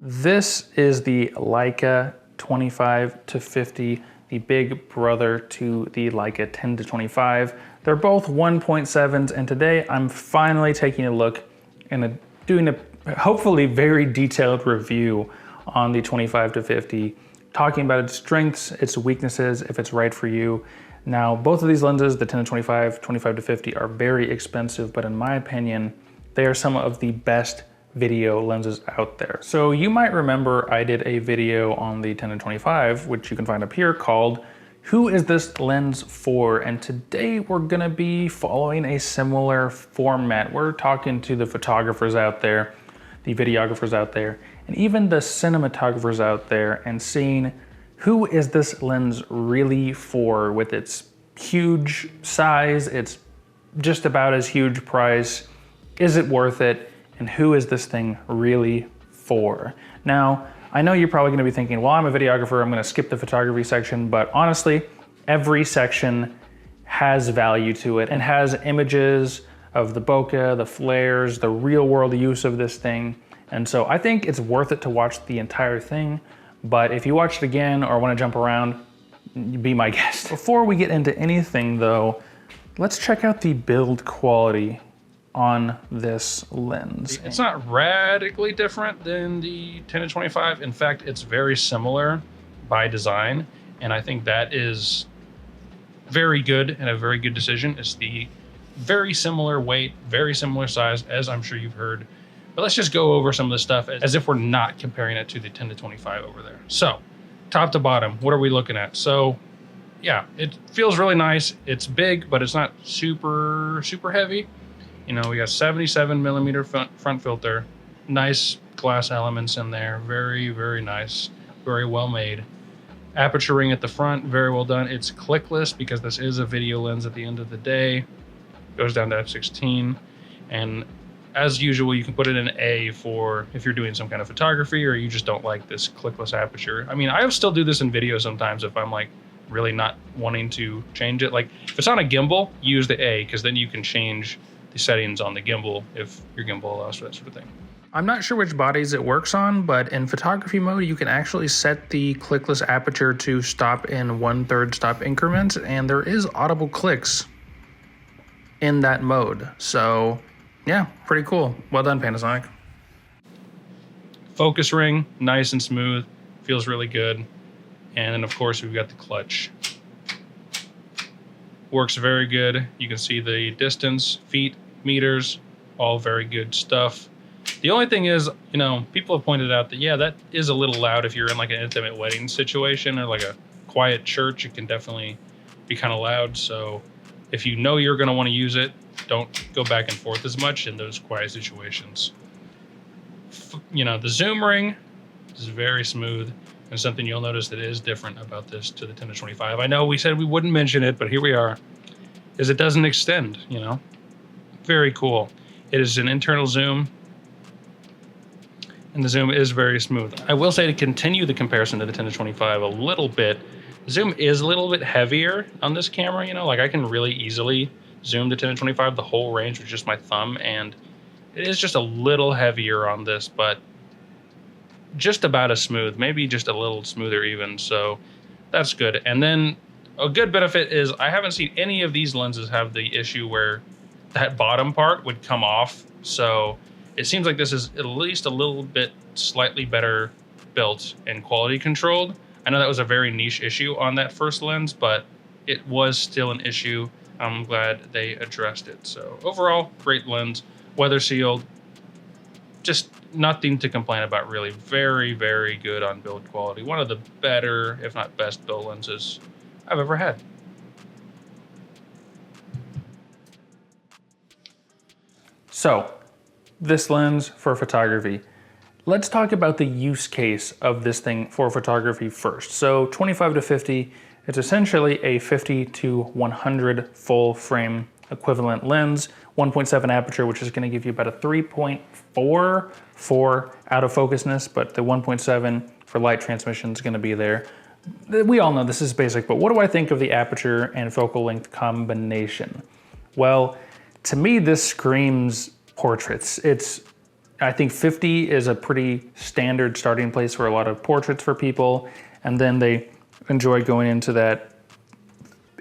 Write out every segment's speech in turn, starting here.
This is the Leica 25-50, the big brother to the Leica 10-25. They're both 1.7s, and today I'm finally taking a look and doing a hopefully very detailed review on the 25-50, talking about its strengths, its weaknesses, if it's right for you. Now, both of these lenses, the 10-25, 25-50, are very expensive, but in my opinion, they are some of the best video lenses out there. So you might remember I did a video on the 10-25, which you can find up here, called Who is this lens for? And today we're gonna be following a similar format. We're talking to the photographers out there, the videographers out there, and even the cinematographers out there, and seeing who is this lens really for with its huge size, its just about as huge price. Is it worth it? And who is this thing really for? Now, I know you're probably gonna be thinking, well, I'm a videographer, I'm gonna skip the photography section, but honestly, every section has value to it and has images of the bokeh, the flares, the real world use of this thing. And so I think it's worth it to watch the entire thing, but if you watch it again or wanna jump around, be my guest. Before we get into anything though, let's check out the build quality on this lens. It's not radically different than the 10-25. In fact, it's very similar by design. And I think that is very good and a very good decision. It's the very similar weight, very similar size, as I'm sure you've heard. But let's just go over some of the stuff as if we're not comparing it to the 10-25 over there. So top to bottom, what are we looking at? So yeah, it feels really nice. It's big, but it's not super heavy. You know, we got 77mm front filter, nice glass elements in there, very nice, very well made. Aperture ring at the front, very well done. It's clickless because this is a video lens at the end of the day. Goes down to f/16, and as usual, you can put it in A for if you're doing some kind of photography or you just don't like this clickless aperture. I mean, I still do this in video sometimes if I'm like really not wanting to change it. Like if it's on a gimbal, use the A because then you can change the settings on the gimbal if your gimbal allows for that sort of thing. I'm not sure which bodies it works on, but in photography mode, you can actually set the clickless aperture to stop in 1/3 stop increments, and there is audible clicks in that mode. So yeah, pretty cool. Well done, Panasonic. Focus ring, nice and smooth, feels really good. And then of course we've got the clutch. Works very good. You can see the distance, feet, meters, all very good stuff. The only thing is, you know, people have pointed out that, yeah, that is a little loud if you're in like an intimate wedding situation or like a quiet church. It can definitely be kind of loud. So if you know you're going to want to use it, don't go back and forth as much in those quiet situations. You know, the zoom ring is very smooth. And something you'll notice that is different about this to the 10-25. I know we said we wouldn't mention it, but here we are, is it doesn't extend, you know? Very cool. It is an internal zoom, and the zoom is very smooth. I will say to continue the comparison to the 10-25 a little bit, the zoom is a little bit heavier on this camera, you know? Like I can really easily zoom the 10-25 the whole range with just my thumb, and it is just a little heavier on this, but just about as smooth, maybe just a little smoother even, so that's good. And then a good benefit is I haven't seen any of these lenses have the issue where that bottom part would come off, so it seems like this is at least a little bit slightly better built and quality controlled. I know that was a very niche issue on that first lens, but it was still an issue. I'm glad they addressed it. So overall, great lens, weather sealed, just nothing to complain about really. Very good on build quality. One of the better, if not best, build lenses I've ever had. So this lens for photography. Let's talk about the use case of this thing for photography first. So 25-50, it's essentially a 50-100 full frame equivalent lens, 1.7 aperture, which is going to give you about a 3.4 for out of focusness, but the 1.7 for light transmission is going to be there. We all know this is basic, but what do I think of the aperture and focal length combination? Well, to me, this screams portraits. It's I think 50 is a pretty standard starting place for a lot of portraits for people. And then they enjoy going into that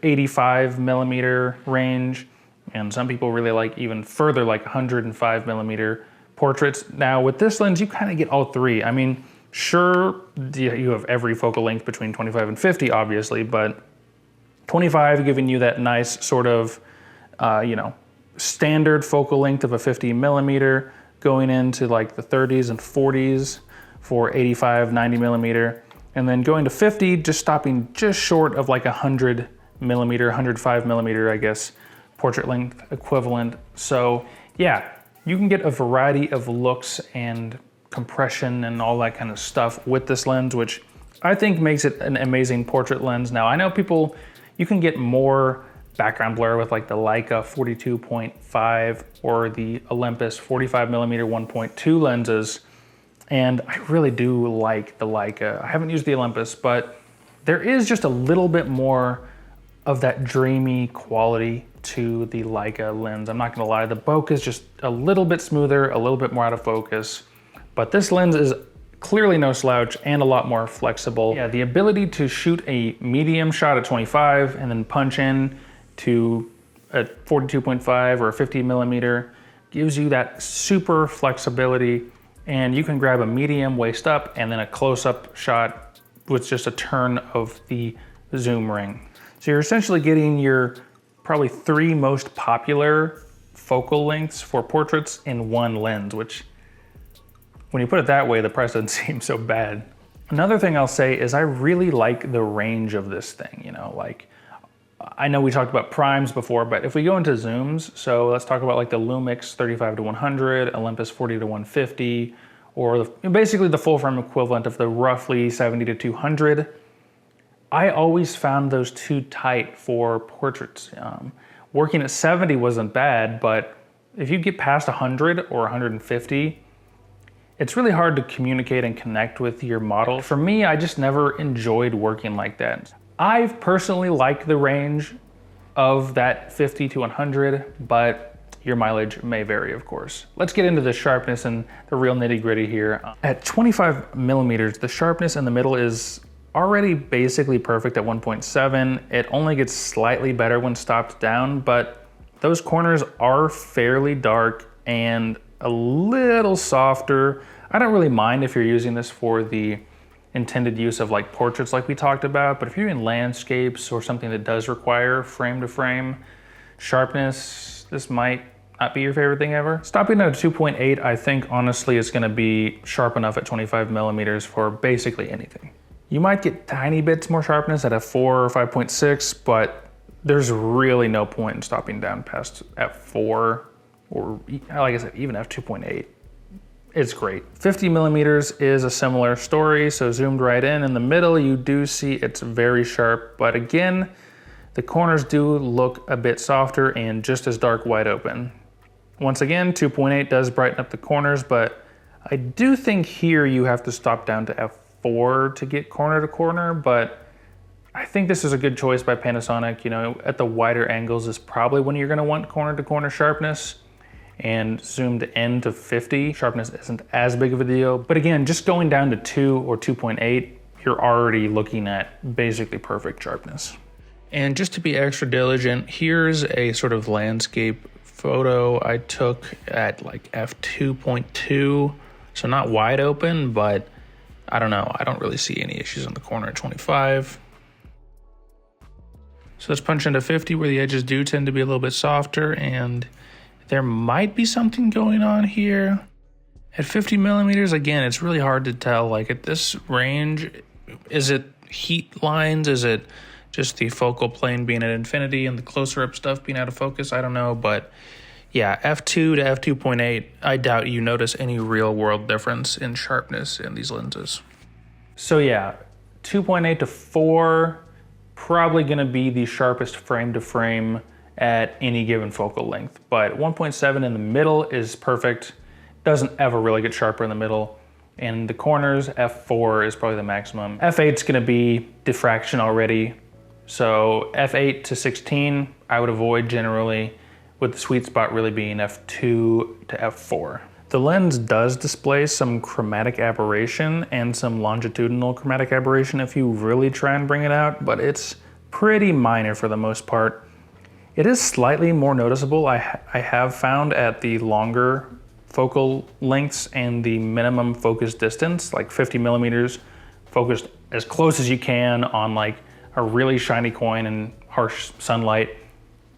85 millimeter range. And some people really like even further, like 105 millimeter portraits. Now with this lens, you kind of get all three. I mean, sure, you have every focal length between 25 and 50, obviously, but 25 giving you that nice sort of, you know, standard focal length of a 50 millimeter, going into like the 30s and 40s for 85, 90 millimeter, and then going to 50, just stopping just short of like 100 millimeter, 105 millimeter, I guess, portrait length equivalent. So yeah, you can get a variety of looks and compression and all that kind of stuff with this lens, which I think makes it an amazing portrait lens. Now I know people, you can get more background blur with like the Leica 42.5 or the Olympus 45 millimeter 1.2 lenses. And I really do like the Leica. I haven't used the Olympus, but there is just a little bit more of that dreamy quality to the Leica lens. I'm not gonna lie, the Bokeh is just a little bit smoother, a little bit more out of focus, but this lens is clearly no slouch and a lot more flexible. Yeah, the ability to shoot a medium shot at 25 and then punch in to a 42.5 or a 50 millimeter gives you that super flexibility, and you can grab a medium waist up and then a close-up shot with just a turn of the zoom ring. So you're essentially getting your probably 3 most popular focal lengths for portraits in one lens, which when you put it that way, the price doesn't seem so bad. Another thing I'll say is I really like the range of this thing, you know, like I know we talked about primes before, but if we go into zooms, so let's talk about like the Lumix 35 to 100, Olympus 40 to 150, or basically the full frame equivalent of the roughly 70 to 200. I always found those too tight for portraits. Working at 70 wasn't bad, but if you get past 100 or 150, it's really hard to communicate and connect with your model. For me, I just never enjoyed working like that. I've personally liked the range of that 50 to 100, but your mileage may vary, of course. Let's get into the sharpness and the real nitty-gritty here. At 25 millimeters, the sharpness in the middle is already basically perfect at 1.7. It only gets slightly better when stopped down, but those corners are fairly dark and a little softer. I don't really mind if you're using this for the intended use of like portraits like we talked about, but if you're in landscapes or something that does require frame to frame sharpness, this might not be your favorite thing ever. Stopping at a 2.8, I think honestly is gonna be sharp enough at 25 millimeters for basically anything. You might get tiny bits more sharpness at f4 or 5.6, but there's really no point in stopping down past f4 or, like I said, even f2.8. It's great. 50 millimeters is a similar story, so zoomed right in the middle, you do see it's very sharp, but again, the corners do look a bit softer and just as dark wide open. Once again, 2.8 does brighten up the corners, but I do think here you have to stop down to f4 to get corner to corner, but I think this is a good choice by Panasonic. You know, at the wider angles is probably when you're gonna want corner to corner sharpness, and zoomed in to 50, sharpness isn't as big of a deal. But again, just going down to 2 or 2.8, you're already looking at basically perfect sharpness. And just to be extra diligent, here's a sort of landscape photo I took at like f2.2. So not wide open, but I don't know. I don't really see any issues on the corner at 25. So let's punch into 50 where the edges do tend to be a little bit softer, and there might be something going on here. At 50 millimeters, again, it's really hard to tell. Like at this range, is it heat lines? Is it just the focal plane being at infinity and the closer up stuff being out of focus? I don't know, but yeah, f2 to f2.8, I doubt you notice any real world difference in sharpness in these lenses. So yeah, 2.8 to 4, probably gonna be the sharpest frame to frame at any given focal length, but 1.7 in the middle is perfect. Doesn't ever really get sharper in the middle. And the corners, f4 is probably the maximum. f8 is gonna be diffraction already. So f8 to 16, I would avoid generally, with the sweet spot really being f2 to f4. The lens does display some chromatic aberration and some longitudinal chromatic aberration if you really try and bring it out, but it's pretty minor for the most part. It is slightly more noticeable, I have found, at the longer focal lengths and the minimum focus distance, like 50 millimeters, focused as close as you can on like a really shiny coin and harsh sunlight.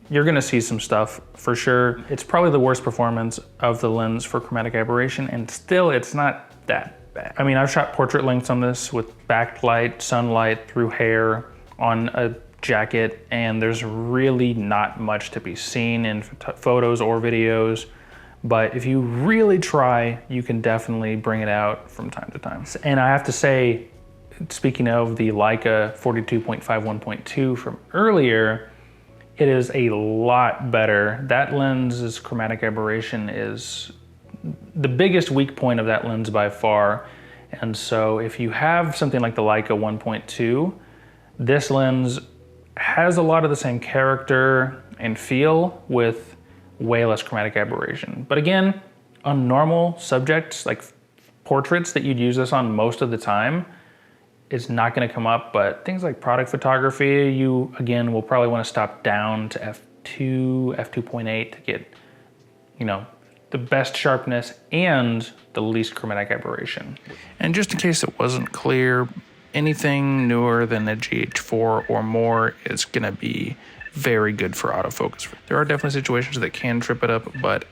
You're gonna see some stuff for sure. It's probably the worst performance of the lens for chromatic aberration, and still it's not that bad. I mean, I've shot portrait lengths on this with backlight, sunlight through hair on a jacket, and there's really not much to be seen in photos or videos. But if you really try, you can definitely bring it out from time to time. And I have to say, speaking of the Leica 42.5 1.2 from earlier, it is a lot better. That lens's chromatic aberration is the biggest weak point of that lens by far. And so if you have something like the Leica 1.2, this lens has a lot of the same character and feel with way less chromatic aberration. But again, on normal subjects, like portraits that you'd use this on most of the time, it's not gonna come up, but things like product photography, you, again, will probably wanna stop down to f2, f2.8 to get, you know, the best sharpness and the least chromatic aberration. And just in case it wasn't clear, anything newer than a GH4 or more is gonna be very good for autofocus. There are definitely situations that can trip it up, but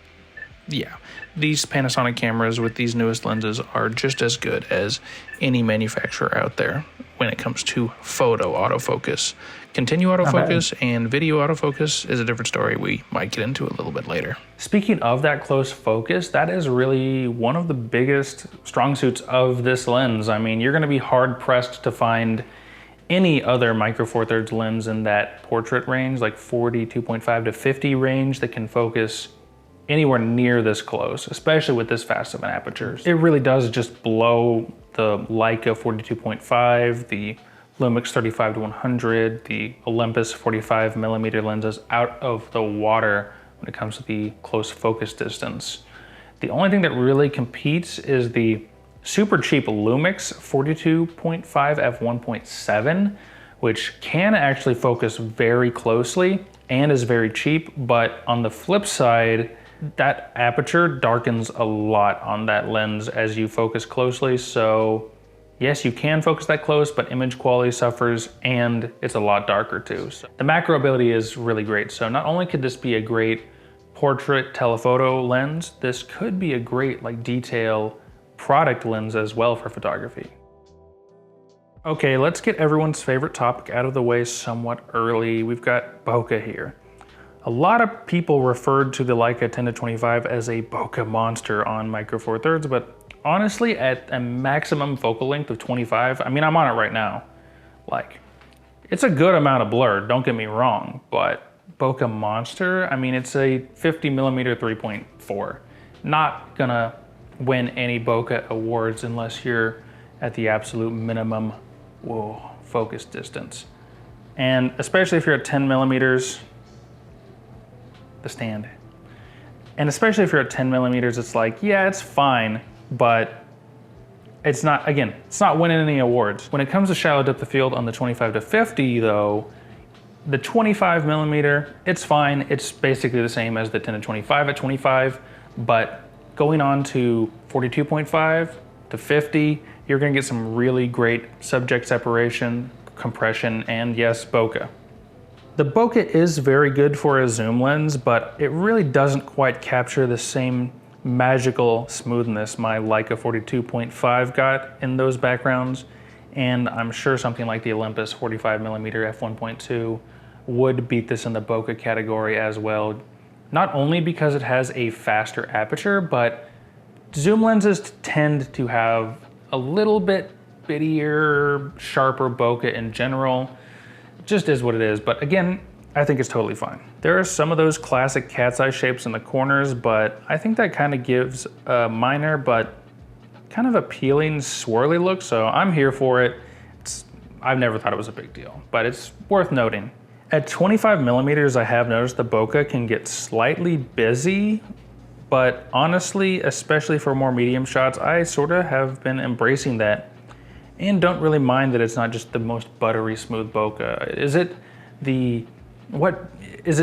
yeah, these Panasonic cameras with these newest lenses are just as good as any manufacturer out there when it comes to photo autofocus. Continue autofocus and video autofocus is a different story we might get into a little bit later. Speaking of that close focus, that is really one of the biggest strong suits of this lens. I mean, you're gonna be hard pressed to find any other micro four thirds lens in that portrait range, like 42.5 to 50 range, that can focus anywhere near this close, especially with this fast of an aperture. It really does just blow the Leica 42.5, the Lumix 35 to 100, the Olympus 45 millimeter lenses out of the water when it comes to the close focus distance. The only thing that really competes is the super cheap Lumix 42.5 f1.7, which can actually focus very closely and is very cheap, but on the flip side, that aperture darkens a lot on that lens as you focus closely. So yes, you can focus that close, but image quality suffers and it's a lot darker too. So the macro ability is really great. So not only could this be a great portrait telephoto lens, this could be a great like detail product lens as well for photography. Okay, let's get everyone's favorite topic out of the way somewhat early. We've got bokeh here. A lot of people referred to the Leica 10-25 as a bokeh monster on micro four thirds, but honestly, at a maximum focal length of 25, I mean, I'm on it right now. Like, it's a good amount of blur, don't get me wrong, but bokeh monster, I mean, it's a 50 millimeter 3.4. Not gonna win any bokeh awards unless you're at the absolute minimum, focus distance. And especially if you're at 10 millimeters, the stand. And especially if you're at 10 millimeters, it's like, yeah, it's fine, but it's not, again, it's not winning any awards. When it comes to shallow depth of field on the 25 to 50 though, the 25 millimeter, it's fine. It's basically the same as the 10 to 25 at 25, but going on to 42.5 to 50, you're gonna get some really great subject separation, compression, and yes, bokeh. The bokeh is very good for a zoom lens, but it really doesn't quite capture the same magical smoothness my Leica 42.5 got in those backgrounds, and I'm sure something like the Olympus 45mm f1.2 would beat this in the bokeh category as well. Not only because it has a faster aperture, but zoom lenses tend to have a little bit bittier, sharper bokeh in general. It just is what it is, but again, I think it's totally fine. There are some of those classic cat's eye shapes in the corners, but I think that kind of gives a minor but kind of appealing swirly look, so I'm here for it. I've never thought it was a big deal, but it's worth noting. At 25 millimeters, I have noticed the bokeh can get slightly busy, But honestly, especially for more medium shots, I sort of have been embracing that and don't really mind that it's not just the most buttery smooth bokeh. Is it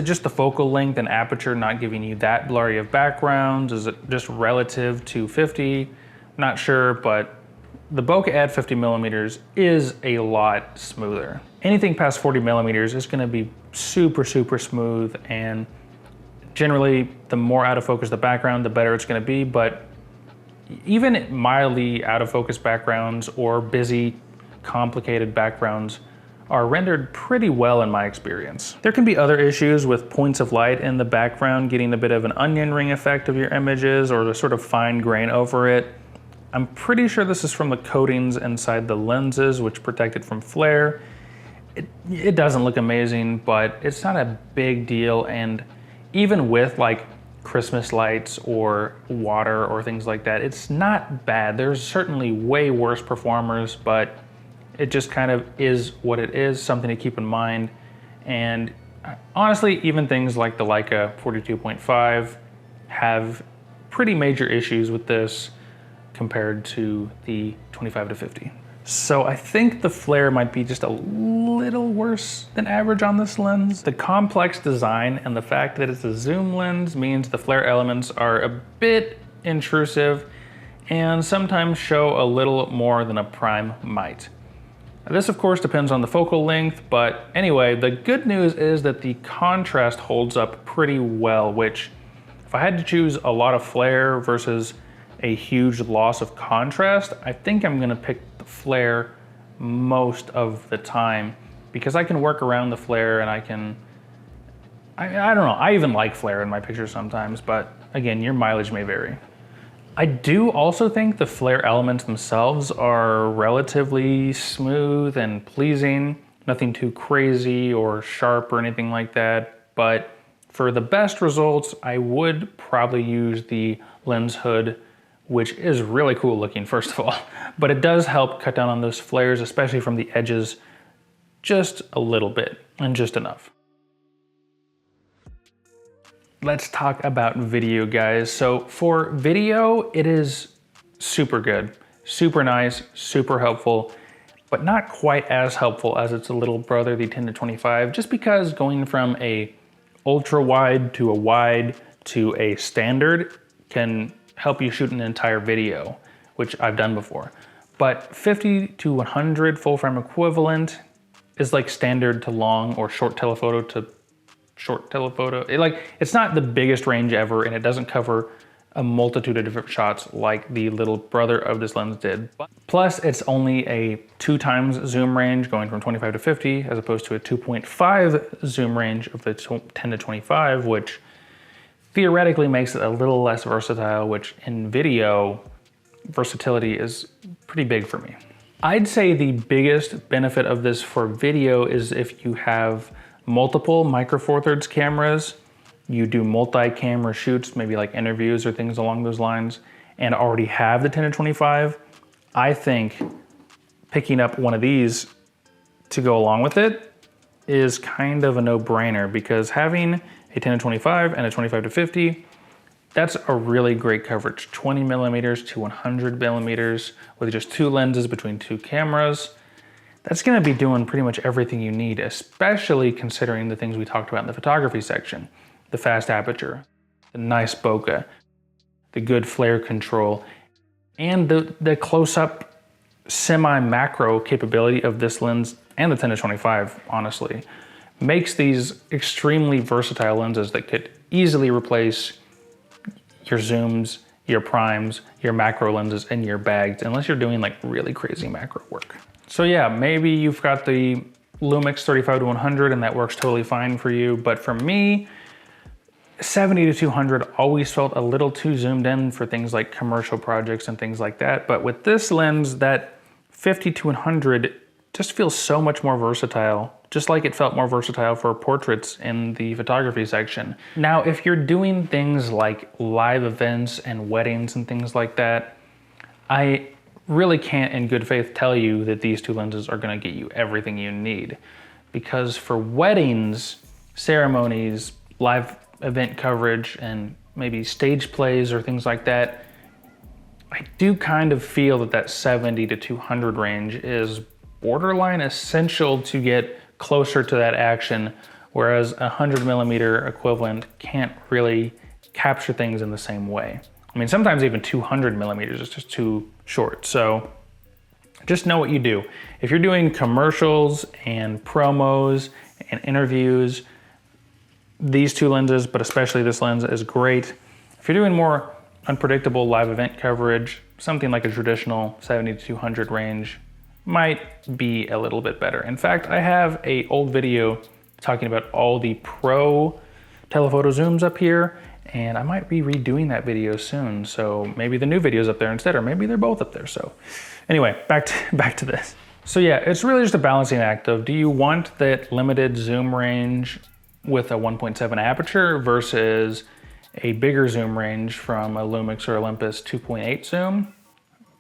just the focal length and aperture not giving you that blurry of backgrounds? Is it just relative to 50? Not sure, but the bokeh at 50 millimeters is a lot smoother. Anything past 40 millimeters is gonna be super, super smooth, and generally, the more out of focus the background, the better it's gonna be, but even mildly out of focus backgrounds or busy, complicated backgrounds are rendered pretty well in my experience. There can be other issues with points of light in the background getting a bit of an onion ring effect of your images or the sort of fine grain over it. I'm pretty sure this is from the coatings inside the lenses, which protect it from flare. It doesn't look amazing, but it's not a big deal, and even with like Christmas lights or water or things like that, it's not bad. There's certainly way worse performers, but it just kind of is what it is, something to keep in mind. And honestly, even things like the Leica 42.5 have pretty major issues with this compared to the 25 to 50. So I think the flare might be just a little worse than average on this lens. The complex design and the fact that it's a zoom lens means the flare elements are a bit intrusive and sometimes show a little more than a prime might. Now, this of course depends on the focal length, but anyway, the good news is that the contrast holds up pretty well, which if I had to choose a lot of flare versus a huge loss of contrast, I think I'm gonna pick the flare most of the time because I can work around the flare and I don't know, I even like flare in my pictures sometimes, but again, your mileage may vary. I do also think the flare elements themselves are relatively smooth and pleasing, nothing too crazy or sharp or anything like that, but for the best results, I would probably use the lens hood, which is really cool looking, first of all, but it does help cut down on those flares, especially from the edges, just a little bit, and just enough. Let's talk about video, guys. So for video, it is super good, super nice, super helpful, but not quite as helpful as its little brother, the 10 to 25, just because going from a ultra wide to a wide to a standard can help you shoot an entire video, which I've done before. But 50 to 100 full frame equivalent is like standard to long or short telephoto to short telephoto. It's not the biggest range ever, and it doesn't cover a multitude of different shots like the little brother of this lens did. Plus, it's only a 2 times zoom range going from 25 to 50 as opposed to a 2.5 zoom range of the 10 to 25, which theoretically makes it a little less versatile, which in video, versatility is pretty big for me. I'd say the biggest benefit of this for video is if you have multiple Micro Four Thirds cameras, you do multi-camera shoots, maybe like interviews or things along those lines, and already have the 10 to 25, I think picking up one of these to go along with it is kind of a no-brainer, because having a 10 to 25 and a 25 to 50, that's a really great coverage. 20 millimeters to 100 millimeters with just 2 lenses between 2 cameras. That's gonna be doing pretty much everything you need, especially considering the things we talked about in the photography section. The fast aperture, the nice bokeh, the good flare control, and the close-up semi-macro capability of this lens and the 10 to 25, honestly, makes these extremely versatile lenses that could easily replace your zooms, your primes, your macro lenses, and your bags, unless you're doing like really crazy macro work. So yeah, maybe you've got the Lumix 35 to 100 and that works totally fine for you, but for me, 70 to 200 always felt a little too zoomed in for things like commercial projects and things like that. But with this lens, that 50 to 100 just feels so much more versatile, just like it felt more versatile for portraits in the photography section. Now, if you're doing things like live events and weddings and things like that, I really can't in good faith tell you that these 2 lenses are gonna get you everything you need. Because for weddings, ceremonies, live event coverage, and maybe stage plays or things like that, I do kind of feel that that 70 to 200 range is borderline essential to get closer to that action, whereas a 100mm equivalent can't really capture things in the same way. I mean, sometimes even 200mm is just too short. So just know what you do. If you're doing commercials and promos and interviews, these two lenses, but especially this lens, is great. If you're doing more unpredictable live event coverage, something like a traditional 70 to 200 range might be a little bit better. In fact, I have an old video talking about all the pro telephoto zooms up here, and I might be redoing that video soon. So maybe the new video's up there instead, or maybe they're both up there. So anyway, back to this. So yeah, it's really just a balancing act of, do you want that limited zoom range with a 1.7 aperture versus a bigger zoom range from a Lumix or Olympus 2.8 zoom,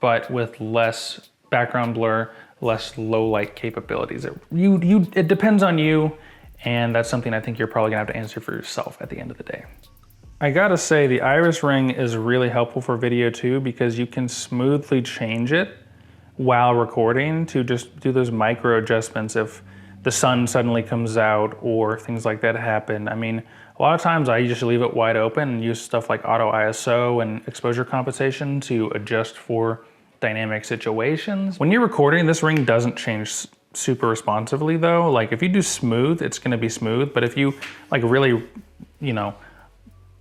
but with less background blur, less low light capabilities? It depends on you, and that's something I think you're probably gonna have to answer for yourself at the end of the day. I gotta say, the Iris Ring is really helpful for video too, because you can smoothly change it while recording to just do those micro adjustments if the sun suddenly comes out or things like that happen. I mean, a lot of times I just leave it wide open and use stuff like auto ISO and exposure compensation to adjust for dynamic situations. When you're recording, this ring doesn't change super responsively though. Like if you do smooth, it's gonna be smooth, but if you like really,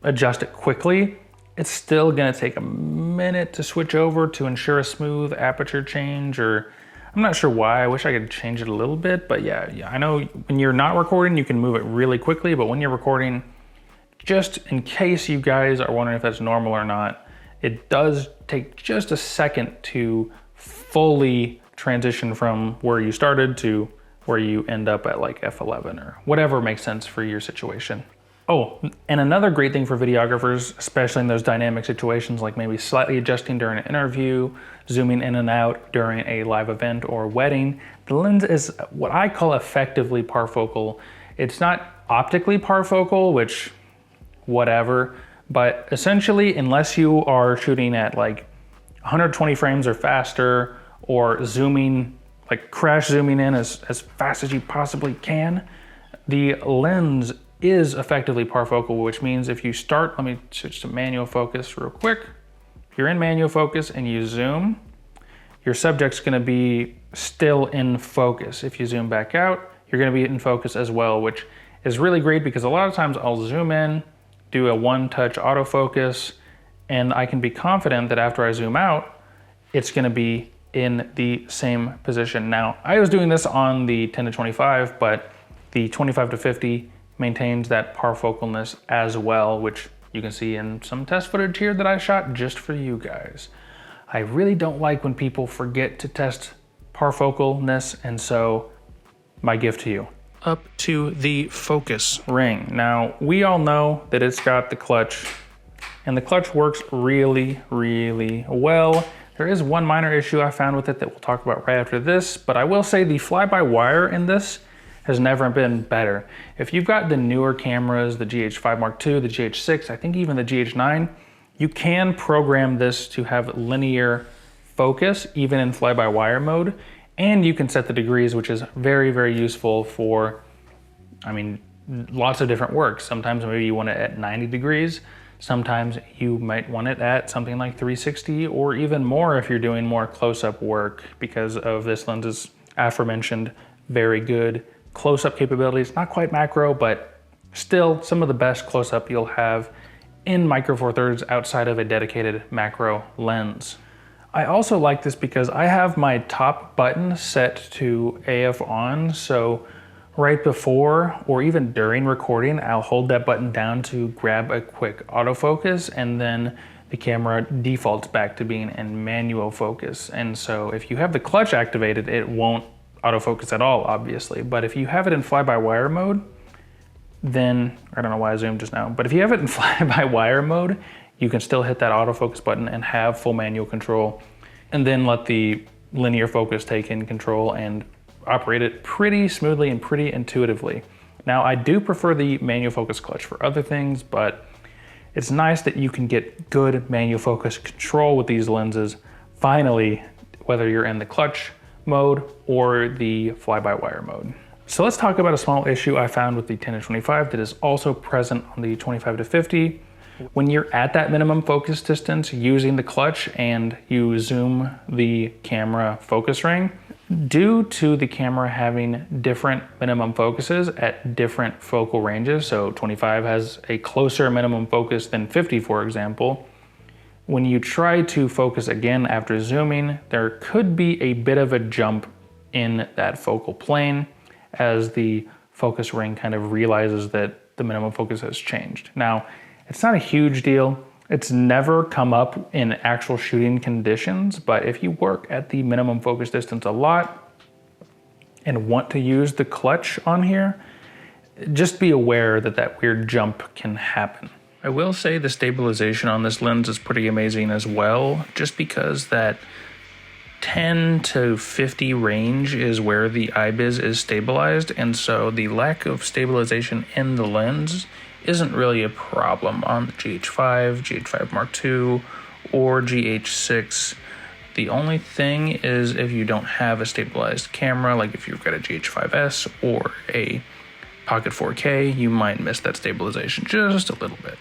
adjust it quickly, it's still gonna take a minute to switch over to ensure a smooth aperture change, or I'm not sure why. I wish I could change it a little bit, but yeah, I know when you're not recording, you can move it really quickly, but when you're recording, just in case you guys are wondering if that's normal or not, it does take just a second to fully transition from where you started to where you end up at like f11 or whatever makes sense for your situation. Oh, and another great thing for videographers, especially in those dynamic situations, like maybe slightly adjusting during an interview, zooming in and out during a live event or wedding, the lens is what I call effectively parfocal. It's not optically parfocal, which whatever, but essentially, unless you are shooting at like 120 frames or faster, or zooming, like crash zooming in as fast as you possibly can, the lens is effectively parfocal, which means if you start, let me switch to manual focus real quick. If you're in manual focus and you zoom, your subject's gonna be still in focus. If you zoom back out, you're gonna be in focus as well, which is really great because a lot of times I'll zoom in, do a one-touch autofocus, and I can be confident that after I zoom out, it's gonna be in the same position. Now, I was doing this on the 10 to 25, but the 25 to 50 maintains that parfocalness as well, which you can see in some test footage here that I shot just for you guys. I really don't like when people forget to test parfocalness, and so my gift to you. Up to the focus ring. Now, we all know that it's got the clutch, and the clutch works really, really well. There is one minor issue I found with it that we'll talk about right after this, but I will say the fly-by-wire in this has never been better. If you've got the newer cameras, the GH5 Mark II, the GH6, I think even the GH9, you can program this to have linear focus, even in fly-by-wire mode, and you can set the degrees, which is very, very useful for, I mean, lots of different work. Sometimes maybe you want it at 90 degrees, sometimes you might want it at something like 360, or even more if you're doing more close-up work because of this lens's aforementioned very good close-up capabilities. Not quite macro, but still some of the best close-up you'll have in Micro Four Thirds outside of a dedicated macro lens. I also like this because I have my top button set to AF on, so right before or even during recording, I'll hold that button down to grab a quick autofocus, and then the camera defaults back to being in manual focus. And so if you have the clutch activated, it won't autofocus at all, obviously. But if you have it in fly-by-wire mode, then, I don't know why I zoomed just now, but if you have it in fly-by-wire mode, you can still hit that autofocus button and have full manual control, and then let the linear focus take in control and operate it pretty smoothly and pretty intuitively. Now, I do prefer the manual focus clutch for other things, but it's nice that you can get good manual focus control with these lenses, finally, whether you're in the clutch mode or the fly-by-wire mode. So let's talk about a small issue I found with the 10-25 that is also present on the 25-50. When you're at that minimum focus distance using the clutch and you zoom the camera focus ring, due to the camera having different minimum focuses at different focal ranges, so 25 has a closer minimum focus than 50, for example, when you try to focus again after zooming, there could be a bit of a jump in that focal plane as the focus ring kind of realizes that the minimum focus has changed. Now, it's not a huge deal. It's never come up in actual shooting conditions, but if you work at the minimum focus distance a lot and want to use the clutch on here, just be aware that that weird jump can happen. I will say the stabilization on this lens is pretty amazing as well, just because that 10 to 50 range is where the IBIS is stabilized, and so the lack of stabilization in the lens isn't really a problem on the GH5, GH5 Mark II, or GH6. The only thing is if you don't have a stabilized camera, like if you've got a GH5S or a Pocket 4K, you might miss that stabilization just a little bit.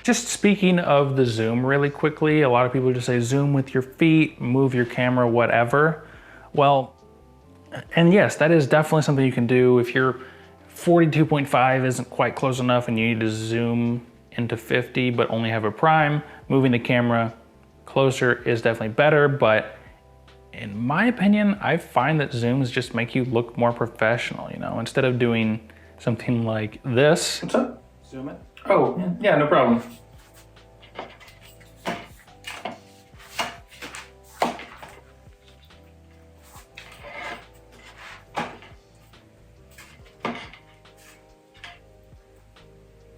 Just speaking of the zoom really quickly, a lot of people just say zoom with your feet, move your camera, whatever. Well, and yes, that is definitely something you can do. If your 42.5 isn't quite close enough and you need to zoom into 50 but only have a prime, moving the camera closer is definitely better, but in my opinion, I find that zooms just make you look more professional, you know, instead of doing something like this. What's up? Zoom it. Oh, yeah, no problem.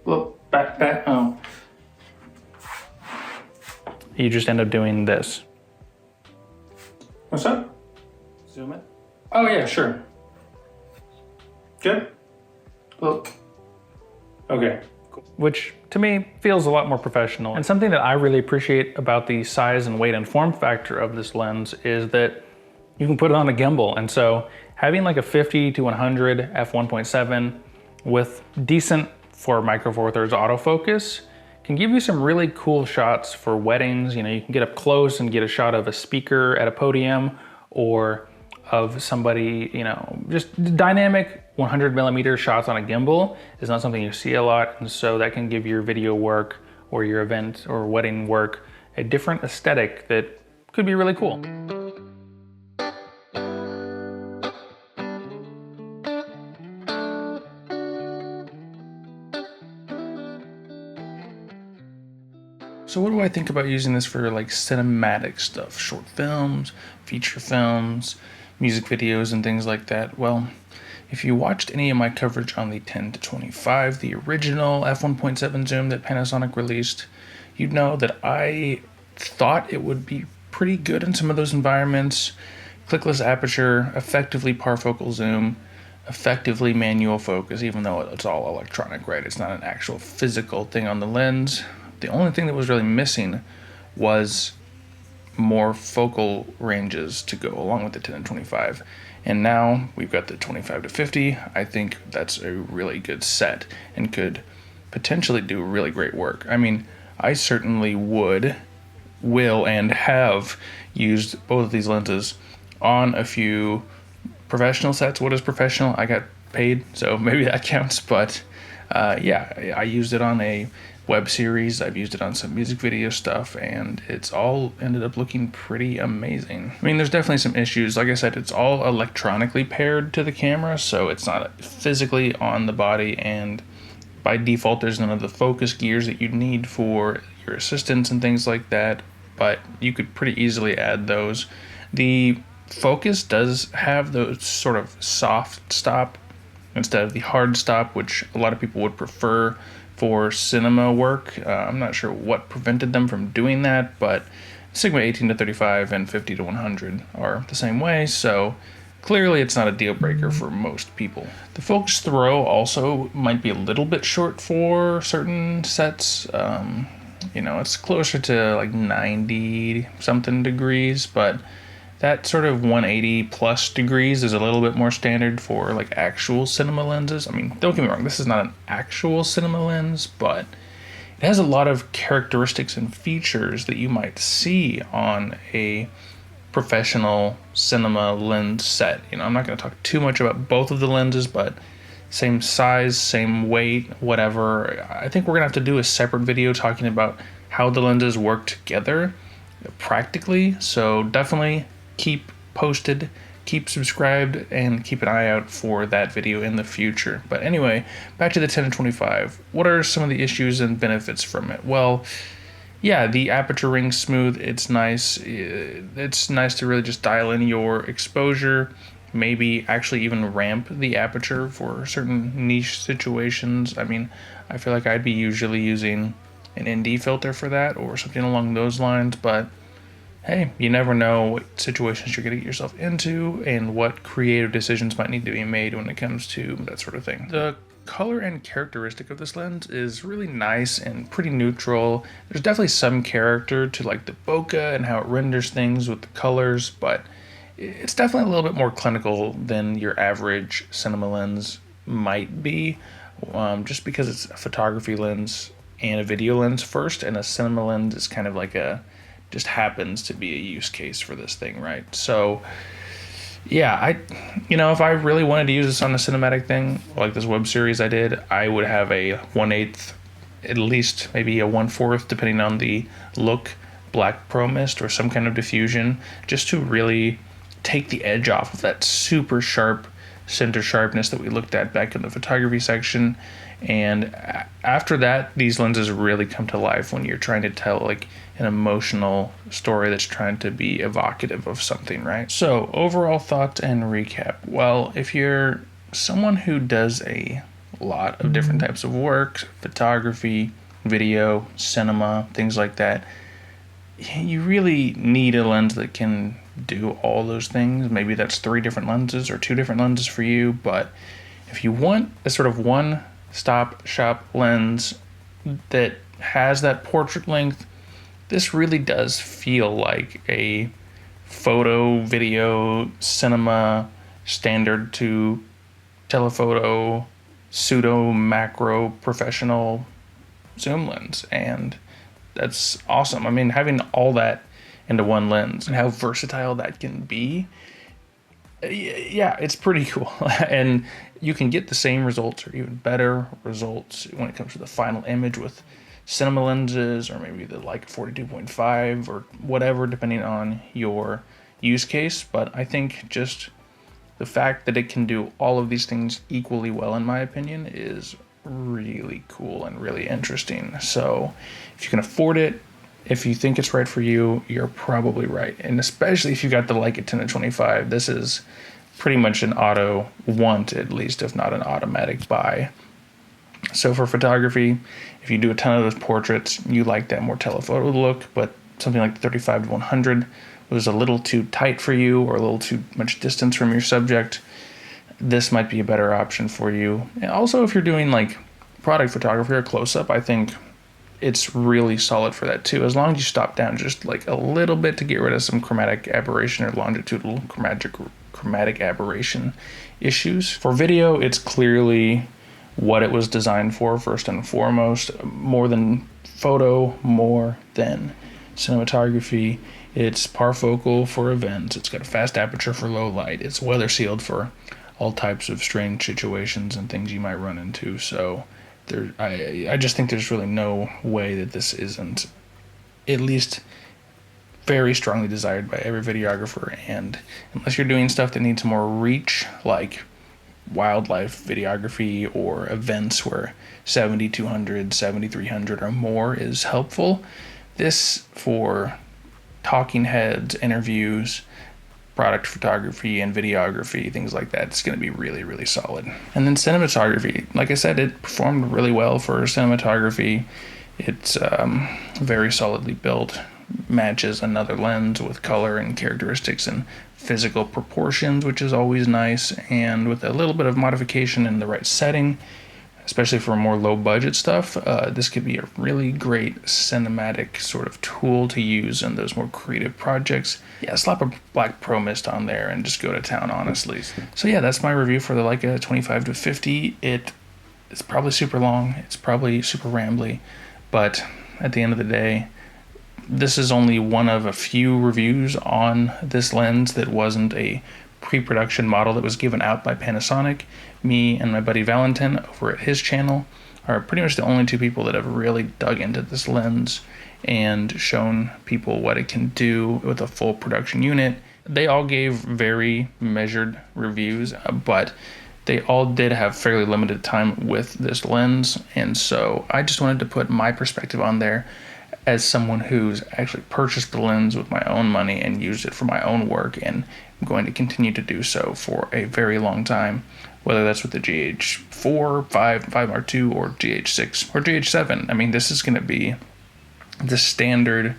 Well, back, oh. You just end up doing this. What's up? Zoom it. Oh yeah, sure. Good? Well, okay. Which to me feels a lot more professional. And something that I really appreciate about the size and weight and form factor of this lens is that you can put it on a gimbal. And so having like a 50 to 100 f1.7 with decent for micro four thirds autofocus can give you some really cool shots for weddings. You know, you can get up close and get a shot of a speaker at a podium or of somebody, you know, just dynamic 100mm shots on a gimbal is not something you see a lot. And so that can give your video work or your event or wedding work a different aesthetic that could be really cool. So what do I think about using this for like cinematic stuff, short films, feature films, music videos and things like that? Well, if you watched any of my coverage on the 10-25, the original f1.7 zoom that Panasonic released, you'd know that I thought it would be pretty good in some of those environments. Clickless aperture, effectively parfocal zoom, effectively manual focus, even though it's all electronic, right? It's not an actual physical thing on the lens. The only thing that was really missing was more focal ranges to go along with the 10-25. And now we've got the 25-50. I think that's a really good set and could potentially do really great work. I mean, I certainly will, and have used both of these lenses on a few professional sets. What is professional? I got paid, so maybe that counts. But yeah, I used it on a web series, I've used it on some music video stuff, and it's all ended up looking pretty amazing. I mean, there's definitely some issues. Like I said, it's all electronically paired to the camera, so it's not physically on the body, and by default there's none of the focus gears that you need for your assistants and things like that, but you could pretty easily add those. The focus does have those sort of soft stop instead of the hard stop, which a lot of people would prefer for cinema work. I'm not sure what prevented them from doing that, but Sigma 18-35 and 50-100 are the same way, so clearly it's not a deal breaker for most people. The focus throw also might be a little bit short for certain sets. You know, it's closer to like 90 something degrees, but that sort of 180 plus degrees is a little bit more standard for like actual cinema lenses. I mean, don't get me wrong, this is not an actual cinema lens, but it has a lot of characteristics and features that you might see on a professional cinema lens set. You know, I'm not going to talk too much about both of the lenses, but same size, same weight, whatever. I think we're going to have to do a separate video talking about how the lenses work together practically. So definitely keep posted, keep subscribed, and keep an eye out for that video in the future. But anyway, back to the 10 to 25. What are some of the issues and benefits from it? Well, yeah, the aperture ring smooth. It's nice. It's nice to really just dial in your exposure, maybe actually even ramp the aperture for certain niche situations. I mean, I feel like I'd be usually using an ND filter for that or something along those lines, but hey, you never know what situations you're going to get yourself into and what creative decisions might need to be made when it comes to that sort of thing. The color and characteristic of this lens is really nice and pretty neutral. There's definitely some character to like the bokeh and how it renders things with the colors, but it's definitely a little bit more clinical than your average cinema lens might be, just because it's a photography lens and a video lens first, and a cinema lens is kind of like just happens to be a use case for this thing, right? So yeah, if I really wanted to use this on a cinematic thing, like this web series I did, I would have a 1/8, at least maybe a 1/4, depending on the look, black pro mist or some kind of diffusion, just to really take the edge off of that super sharp center sharpness that we looked at back in the photography section. And after that, these lenses really come to life when you're trying to tell like an emotional story that's trying to be evocative of something, right? So overall thoughts and recap. Well, if you're someone who does a lot of different types of work, photography, video, cinema, things like that, you really need a lens that can do all those things. Maybe that's 3 different lenses or 2 different lenses for you, but if you want a sort of one-stop shop lens that has that portrait length, this really does feel like a photo, video, cinema, standard to telephoto, pseudo macro professional zoom lens, and that's awesome. I mean, having all that into one lens and how versatile that can be, yeah, it's pretty cool. And you can get the same results or even better results when it comes to the final image with cinema lenses, or maybe the Leica 42.5 or whatever, depending on your use case. But I think just the fact that it can do all of these things equally well, in my opinion, is really cool and really interesting. So if you can afford it, if you think it's right for you, you're probably right. And especially if you got the Leica 10 to 25, this is pretty much an auto want, at least, if not an automatic buy. So for photography, if you do a ton of those portraits, you like that more telephoto look, but something like the 35 to 100 was a little too tight for you or a little too much distance from your subject, this might be a better option for you. And also, if you're doing like product photography or close-up, I think it's really solid for that too, as long as you stop down just like a little bit to get rid of some chromatic aberration or longitudinal chromatic aberration issues. For video, it's clearly what it was designed for, first and foremost. More than photo, more than cinematography. It's parfocal for events. It's got a fast aperture for low light. It's weather sealed for all types of strange situations and things you might run into. So I just think there's really no way that this isn't at least very strongly desired by every videographer. And unless you're doing stuff that needs more reach, like wildlife videography or events where 70-200, 70-300 or more is helpful, this for talking heads, interviews, product photography and videography, things like that, it's going to be really, really solid. And then cinematography, like I said, it performed really well for cinematography. It's very solidly built, matches another lens with color and characteristics and physical proportions, which is always nice, and with a little bit of modification in the right setting, especially for more low budget stuff, this could be a really great cinematic sort of tool to use in those more creative projects. Yeah, slap a black Pro Mist on there and just go to town, honestly. So yeah, that's my review for the Leica 25-50. It's probably super long, it's probably super rambly, but at the end of the day, this is only one of a few reviews on this lens that wasn't a pre-production model that was given out by Panasonic. Me and my buddy Valentin over at his channel are pretty much the only two people that have really dug into this lens and shown people what it can do with a full production unit. They all gave very measured reviews, but they all did have fairly limited time with this lens, and so I just wanted to put my perspective on there as someone who's actually purchased the lens with my own money and used it for my own work, and I'm going to continue to do so for a very long time, whether that's with the GH4, 5 Mark II, or GH6 or GH7. I mean, this is going to be the standard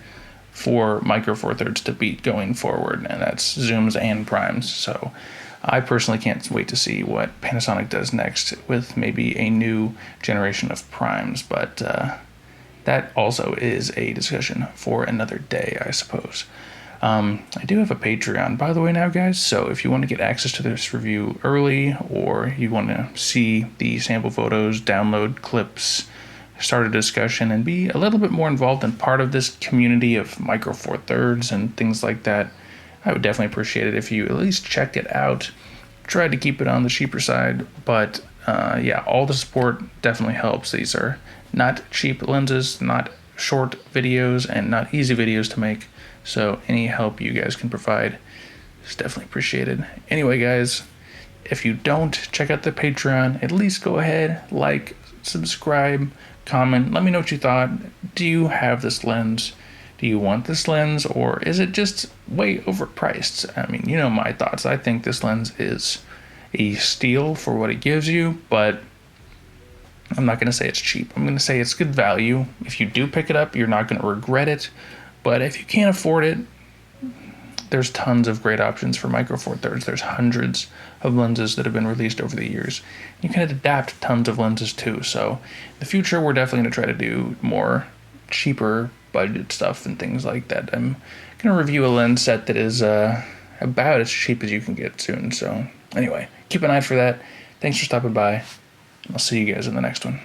for Micro Four Thirds to beat going forward, and that's zooms and primes. So I personally can't wait to see what Panasonic does next with maybe a new generation of primes, but that also is a discussion for another day, I suppose. I do have a Patreon, by the way, now, guys, so if you want to get access to this review early, or you want to see the sample photos, download clips, start a discussion, and be a little bit more involved in part of this community of Micro Four Thirds and things like that, I would definitely appreciate it if you at least check it out. Try to keep it on the cheaper side, but yeah, all the support definitely helps. These are not cheap lenses, not short videos, and not easy videos to make, so any help you guys can provide is definitely appreciated. Anyway, guys, if you don't check out the Patreon, at least go ahead, like, subscribe, comment, let me know what you thought. Do you have this lens? Do you want this lens, or is it just way overpriced? I mean, you know my thoughts. I think this lens is a steal for what it gives you, but I'm not going to say it's cheap. I'm going to say it's good value. If you do pick it up, you're not going to regret it. But if you can't afford it, there's tons of great options for Micro Four Thirds. There's hundreds of lenses that have been released over the years. You can adapt tons of lenses too. So in the future, we're definitely going to try to do more cheaper budget stuff and things like that. I'm going to review a lens set that is about as cheap as you can get soon. So anyway, keep an eye for that. Thanks for stopping by. I'll see you guys in the next one.